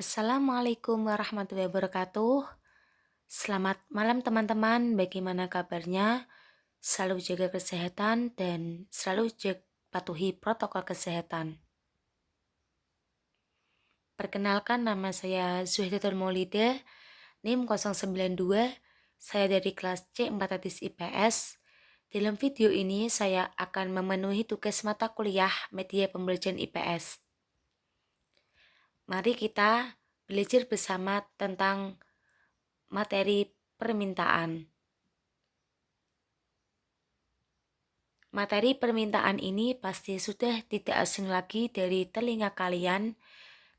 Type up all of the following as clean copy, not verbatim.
Assalamualaikum warahmatullahi wabarakatuh. Selamat malam teman-teman, bagaimana kabarnya? Selalu jaga kesehatan dan selalu patuhi protokol kesehatan. Perkenalkan, nama saya Zuhdatul Maulida, NIM 092, saya dari kelas C4 IPS. Dalam video ini saya akan memenuhi tugas mata kuliah media pembelajaran IPS. Mari kita belajar bersama tentang materi permintaan. Materi permintaan ini pasti sudah tidak asing lagi dari telinga kalian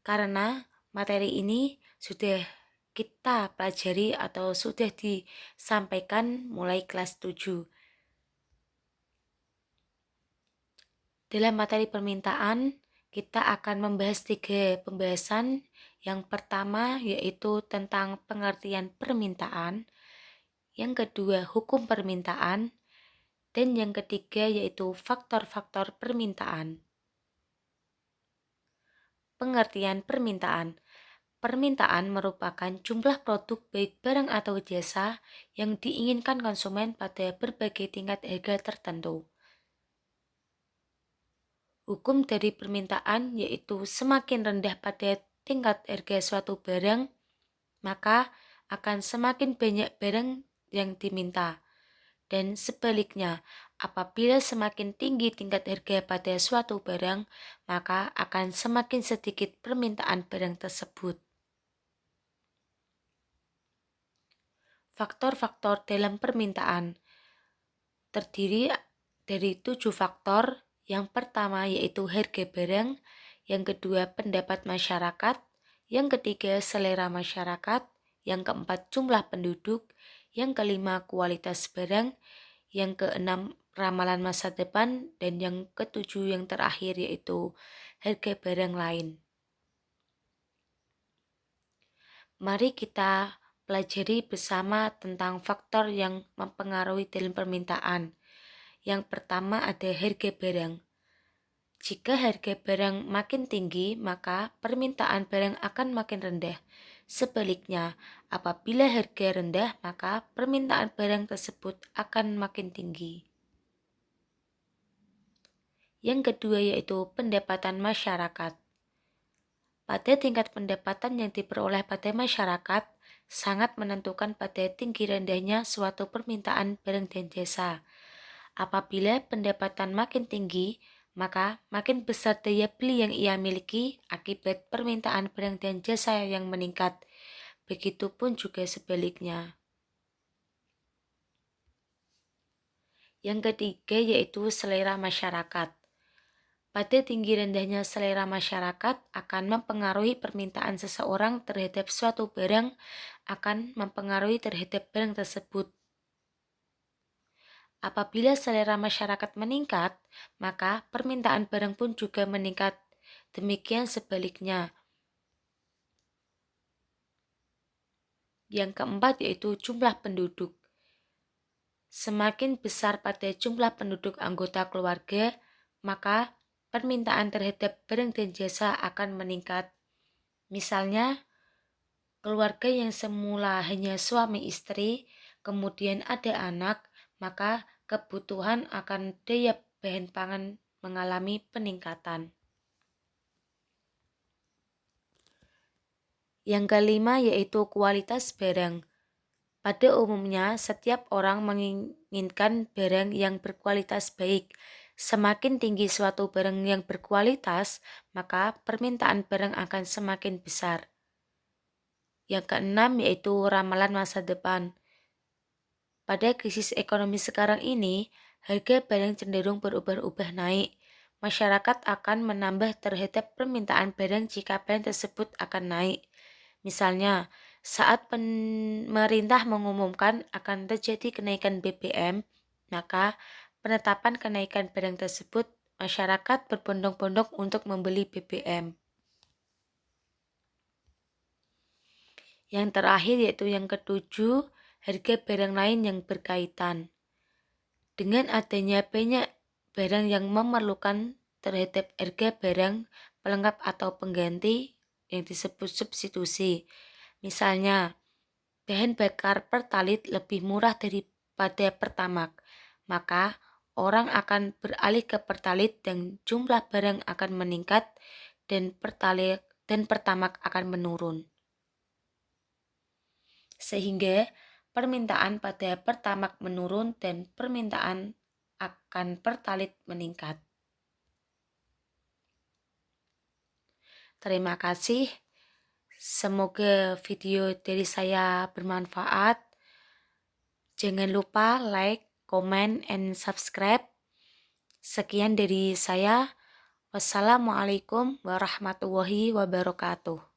karena materi ini sudah kita pelajari atau sudah disampaikan mulai kelas 7. Dalam materi permintaan, kita akan membahas 3 pembahasan. Yang pertama yaitu tentang pengertian permintaan, yang kedua hukum permintaan, dan yang ketiga yaitu faktor-faktor permintaan. Pengertian permintaan. Permintaan merupakan jumlah produk baik barang atau jasa yang diinginkan konsumen pada berbagai tingkat harga tertentu. Hukum dari permintaan yaitu semakin rendah pada tingkat harga suatu barang, maka akan semakin banyak barang yang diminta. Dan sebaliknya, apabila semakin tinggi tingkat harga pada suatu barang, maka akan semakin sedikit permintaan barang tersebut. Faktor-faktor dalam permintaan terdiri dari 7 faktor. Yang pertama yaitu harga barang, yang kedua pendapat masyarakat, yang ketiga selera masyarakat, yang keempat jumlah penduduk, yang kelima kualitas barang, yang keenam ramalan masa depan, dan yang ketujuh yang terakhir yaitu harga barang lain. Mari kita pelajari bersama tentang faktor yang mempengaruhi dalam permintaan. Yang pertama ada harga barang. Jika harga barang makin tinggi, maka permintaan barang akan makin rendah. Sebaliknya, apabila harga rendah, maka permintaan barang tersebut akan makin tinggi. Yang kedua yaitu pendapatan masyarakat. Pada tingkat pendapatan yang diperoleh pada masyarakat, sangat menentukan pada tinggi rendahnya suatu permintaan barang dan jasa. Apabila pendapatan makin tinggi, maka makin besar daya beli yang ia miliki akibat permintaan barang dan jasa yang meningkat. Begitupun juga sebaliknya. Yang ketiga yaitu selera masyarakat. Pada tinggi rendahnya selera masyarakat akan mempengaruhi permintaan seseorang terhadap suatu barang, akan mempengaruhi terhadap barang tersebut. Apabila selera masyarakat meningkat, maka permintaan barang pun juga meningkat. Demikian sebaliknya. Yang keempat yaitu jumlah penduduk. Semakin besar pada jumlah penduduk anggota keluarga, maka permintaan terhadap barang dan jasa akan meningkat. Misalnya, keluarga yang semula hanya suami istri, kemudian ada anak, maka kebutuhan akan daya bahan pangan mengalami peningkatan. Yang kelima yaitu kualitas barang. Pada umumnya, setiap orang menginginkan barang yang berkualitas baik. Semakin tinggi suatu barang yang berkualitas, maka permintaan barang akan semakin besar. Yang keenam yaitu ramalan masa depan. Pada krisis ekonomi sekarang ini, harga barang cenderung berubah-ubah naik. Masyarakat akan menambah terhadap permintaan barang jika barang tersebut akan naik. Misalnya, saat pemerintah mengumumkan akan terjadi kenaikan BBM, maka penetapan kenaikan barang tersebut, masyarakat berbondong-bondong untuk membeli BBM. Yang terakhir yaitu yang ketujuh, harga barang lain yang berkaitan. Dengan adanya banyak barang yang memerlukan terhadap harga barang pelengkap atau pengganti yang disebut substitusi. Misalnya, bahan bakar Pertalite lebih murah daripada Pertamax, maka orang akan beralih ke Pertalite dan jumlah barang akan meningkat dan Pertamax akan menurun. Sehingga permintaan pada Pertamax menurun dan permintaan akan Pertalite meningkat. Terima kasih. Semoga video dari saya bermanfaat. Jangan lupa like, comment, and subscribe. Sekian dari saya. Wassalamualaikum warahmatullahi wabarakatuh.